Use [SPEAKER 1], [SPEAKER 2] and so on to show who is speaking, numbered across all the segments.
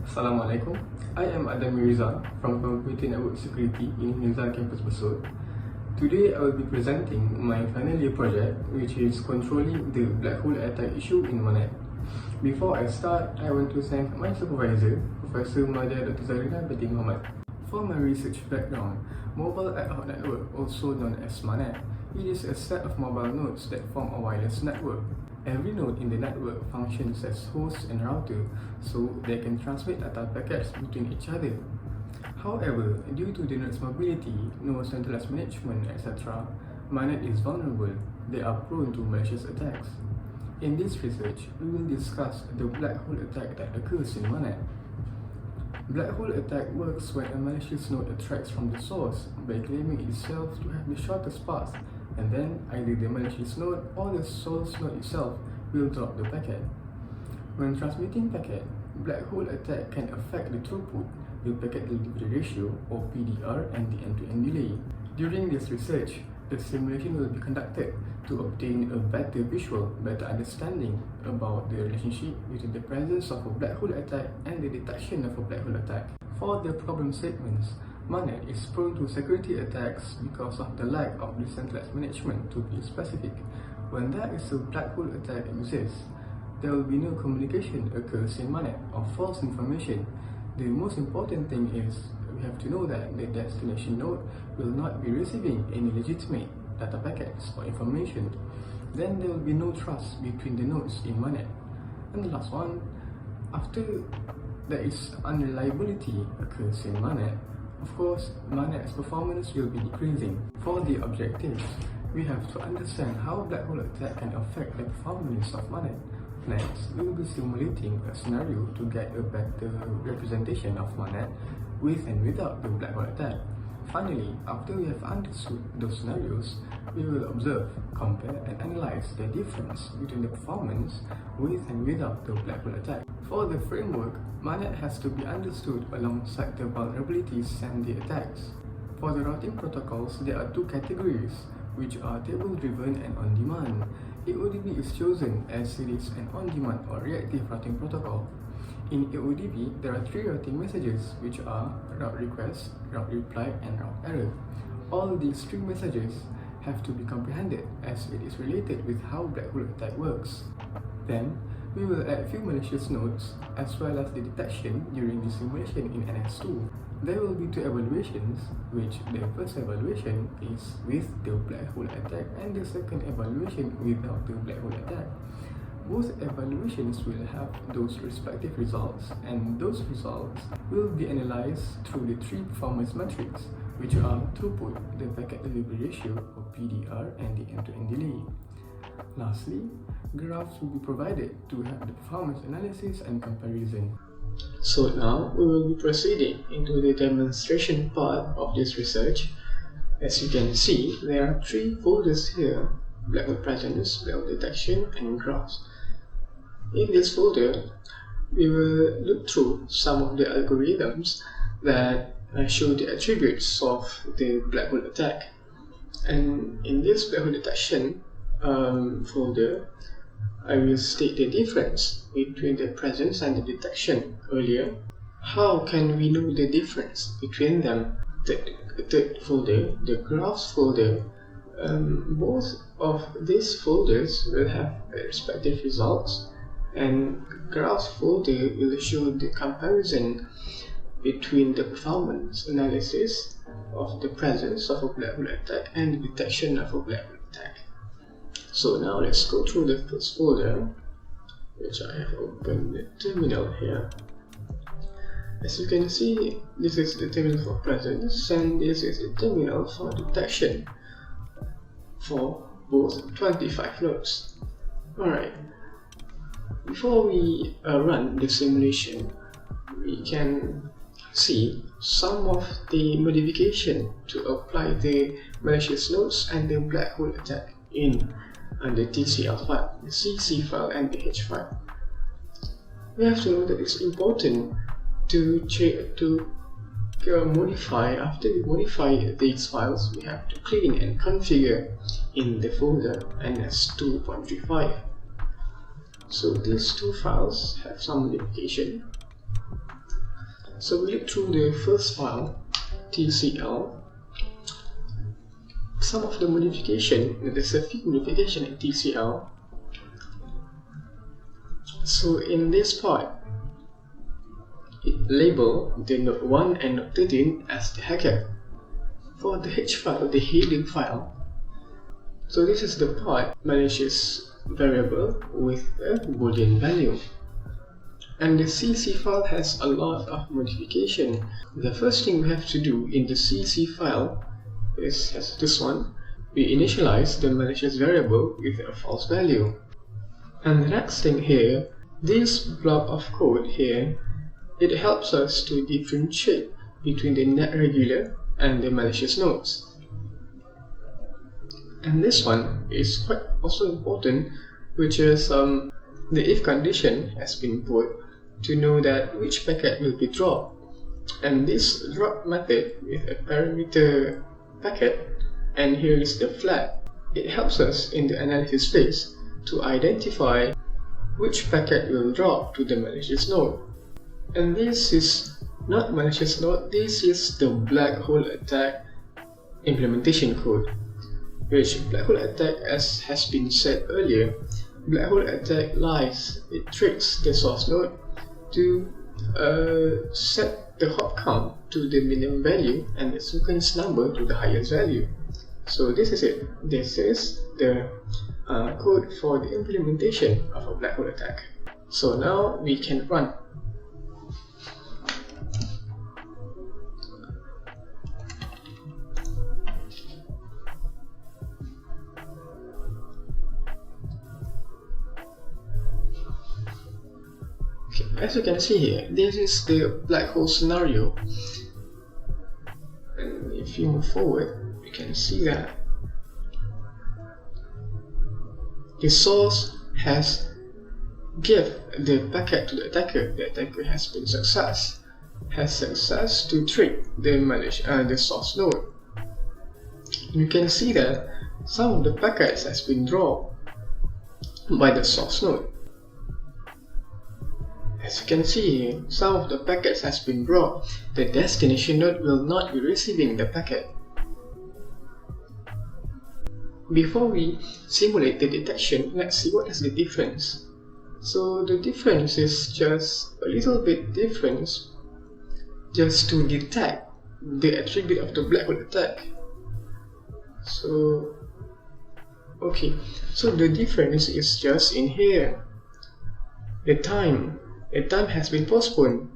[SPEAKER 1] Assalamualaikum. I am Adam Mirza from Computer Network Security in Nizam Campus Besut. Today I will be presenting my final year project, which is controlling the black hole attack issue in MANET. Before I start, I want to thank my supervisor, Professor Madia Dr. Zarina binti Muhammad. For my research background, Mobile Ad Hoc Network, also known as MANET, it is a set of mobile nodes that form a wireless network. Every node in the network functions as host and router, so they can transmit data packets between each other. However, due to the node's mobility, no centralized management, etc., MANET is vulnerable. They are prone to malicious attacks. In this research, we will discuss the black hole attack that occurs in MANET. Black hole attack works when a malicious node attracts from the source by claiming itself to have the shortest path, and then either the malicious node or the source node itself will drop the packet. When transmitting packet, black hole attack can affect the throughput, the packet delivery ratio or PDR, and the end-to-end delay. During this research, a simulation will be conducted to obtain a better understanding about the relationship between the presence of a black hole attack and the detection of a black hole attack. For the problem statements, MANET is prone to security attacks because of the lack of decentralized management. To be specific, when there is a black hole attack exists, there will be no communication occurs in MANET or false information. The most important thing is we have to know that the destination node will not be receiving any legitimate data packets or information. Then there will be no trust between the nodes in MANET. And the last one, after there is unreliability occurs in MANET, of course, MANET's performance will be decreasing. For the objectives, we have to understand how black hole attack can affect the performance of MANET. Next, we will be simulating a scenario to get a better representation of MANET with and without the black hole attack. Finally, after we have understood those scenarios, we will observe, compare and analyze the difference between the performance with and without the black hole attack. For the framework, MANET has to be understood alongside the vulnerabilities and the attacks. For the routing protocols, there are two categories, which are table-driven and on-demand. AODB is chosen as it is an on-demand or reactive routing protocol. In AODB, there are three routing messages, which are route request, route reply, and route error. All these three messages have to be comprehended as it is related with how black hole attack works. Then, we will add few malicious nodes as well as the detection during the simulation in NS2. There will be two evaluations, which the first evaluation is with the black hole attack and the second evaluation without the black hole attack. Both evaluations will have those respective results, and those results will be analyzed through the three performance metrics, which are throughput, the packet delivery ratio or PDR, and the end-to-end delay. Lastly, graphs will be provided to have the performance analysis and comparison. So now we will be proceeding into the demonstration part of this research. As you can see, there are three folders here: black hole presence, black hole detection, and graphs. In this folder, we will look through some of the algorithms that show the attributes of the black hole attack. And in this black hole detection folder, I will state the difference between the presence and the detection earlier. How can we know the difference between them? The third folder, the graphs folder, both of these folders will have respective results, and graphs folder will show the comparison between the performance analysis of the presence of a black hole attack and the detection of a black hole attack. So now let's go through the first folder, which I have opened the terminal here. As you can see, this is the terminal for presence and this is the terminal for detection for both 25 nodes. Alright, before we run the simulation, we can see some of the modification to apply the malicious nodes and the black hole attack in the TCL file, the CC file, and the H file. We have to know that it's important to modify. After we modify these files, we have to clean and configure in the folder NS2.35. So these two files have some modification. So we look through the first file, TCL. Some of the modification, there's a few modification in TCL. So in this part, it labeled the node 1 and node 13 as the hacker. For the H file, the header file, so this is the part malicious variable with a boolean value. And the CC file has a lot of modification. The first thing we have to do in the CC file is this one. We initialize the malicious variable with a false value. And the next thing here, this block of code here, it helps us to differentiate between the net regular and the malicious nodes. And this one is quite also important, which is the if condition has been put to know that which packet will be dropped. And this drop method with a parameter packet, and here is the flag. It helps us in the analysis phase to identify which packet will drop to the malicious node. And this is not malicious node, this is the black hole attack implementation code. Which black hole attack, as has been said earlier, black hole attack lies. It tricks the source node to set the hop count to the minimum value and the sequence number to the highest value. So this is it. This is the code for the implementation of a black hole attack. So now we can run. As you can see here, this is the black hole scenario, and if you move forward, you can see that the source has give the packet to the attacker. The attacker has success to trick the source node. You can see that some of the packets has been dropped by the source node. As you can see here, some of the packets has been brought. The destination node will not be receiving the packet. Before we simulate the detection, let's see what is the difference. So the difference is just a little bit difference just to detect the attribute of the black hole attack. So okay, so the difference is just in here. The time has been postponed.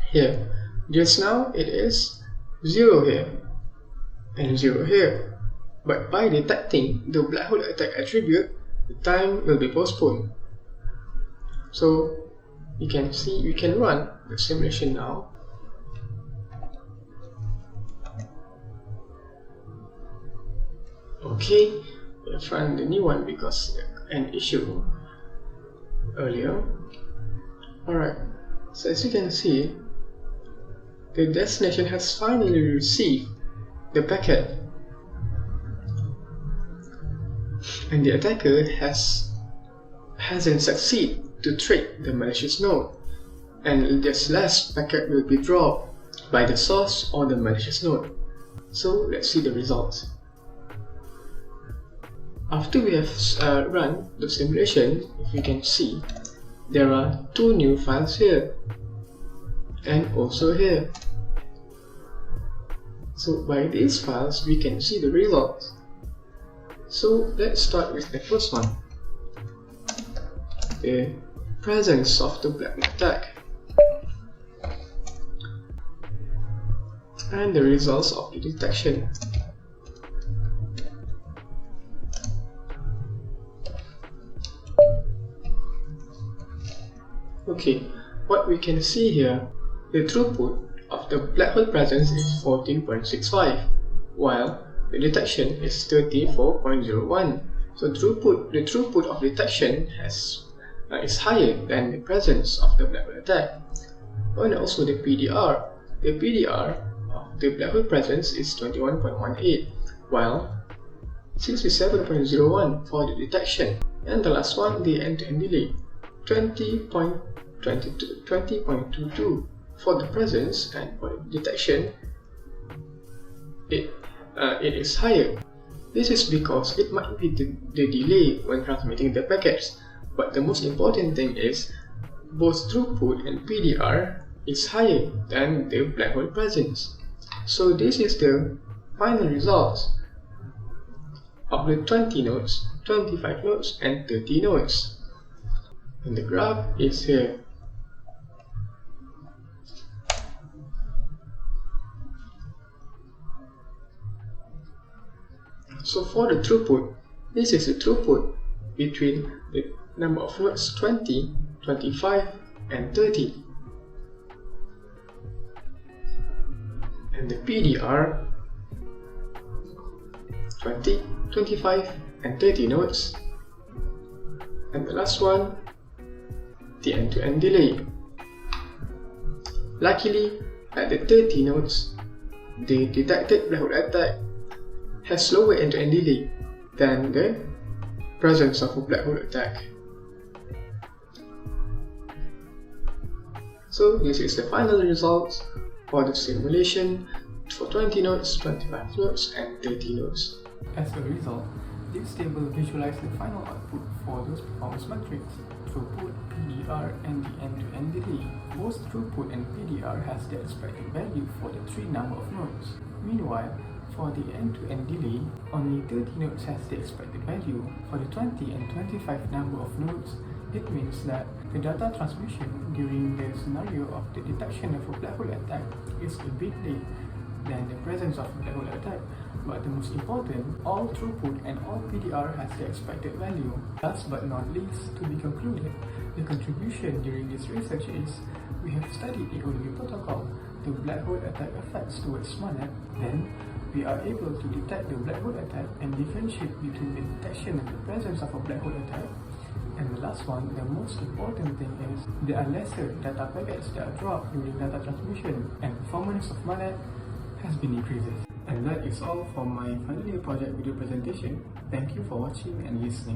[SPEAKER 1] Here, just now it is 0 here and 0 here. But by detecting the black hole attack attribute, the time will be postponed. So you can see, we can run the simulation now. Okay, we have run the new one because an issue earlier. Alright, so as you can see, the destination has finally received the packet, and the attacker hasn't succeeded to trick the malicious node, and this last packet will be dropped by the source or the malicious node. So let's see the results. After we have run the simulation, if you can see, there are 2 new files here and also here. So by these files we can see the results. So let's start with the first one, the presence of the black hole attack, and the results of the detection. Okay, what we can see here, the throughput of the black hole presence is 14.65, while the detection is 34.01. So the throughput of detection is higher than the presence of the black hole attack. And also the PDR. The PDR of the black hole presence is 21.18, while 67.01 for the detection. And the last one, the end-to-end delay, 20.25 20.22 for the presence, and for the detection it is higher. This is because it might be the delay when transmitting the packets, but the most important thing is both throughput and PDR is higher than the black hole presence. So this is the final results of the 20 nodes, 25 nodes and 30 nodes. And the graph is here. So for the throughput, this is the throughput between the number of nodes 20, 25 and 30. And the PDR 20, 25 and 30 nodes. And the last one, the end-to-end delay. Luckily, at the 30 nodes, the detected black hole attack has lower end-to-end delay than the presence of a black hole attack. So this is the final results for the simulation for 20 nodes, 25 nodes and 30 nodes. As a result, this table visualizes the final output for those performance metrics: throughput, PDR and the end-to-end delay. Both throughput and PDR has the expected value for the three number of nodes. Meanwhile, for the end-to-end delay, only 30 nodes has the expected value. For the 20 and 25 number of nodes, it means that the data transmission during the scenario of the detection of a black hole attack is a bit late than the presence of a black hole attack. But the most important, all throughput and all PDR has the expected value. Last but not least, to be concluded, the contribution during this research is we have studied the OLE protocol, the black hole attack effects towards MANET, then we are able to detect the black hole attack and differentiate between the detection and the presence of a black hole attack. And the last one, the most important thing is there are lesser data packets that are dropped during data transmission, and performance of MANET has been increased. And that is all for my final year project video presentation. Thank you for watching and listening.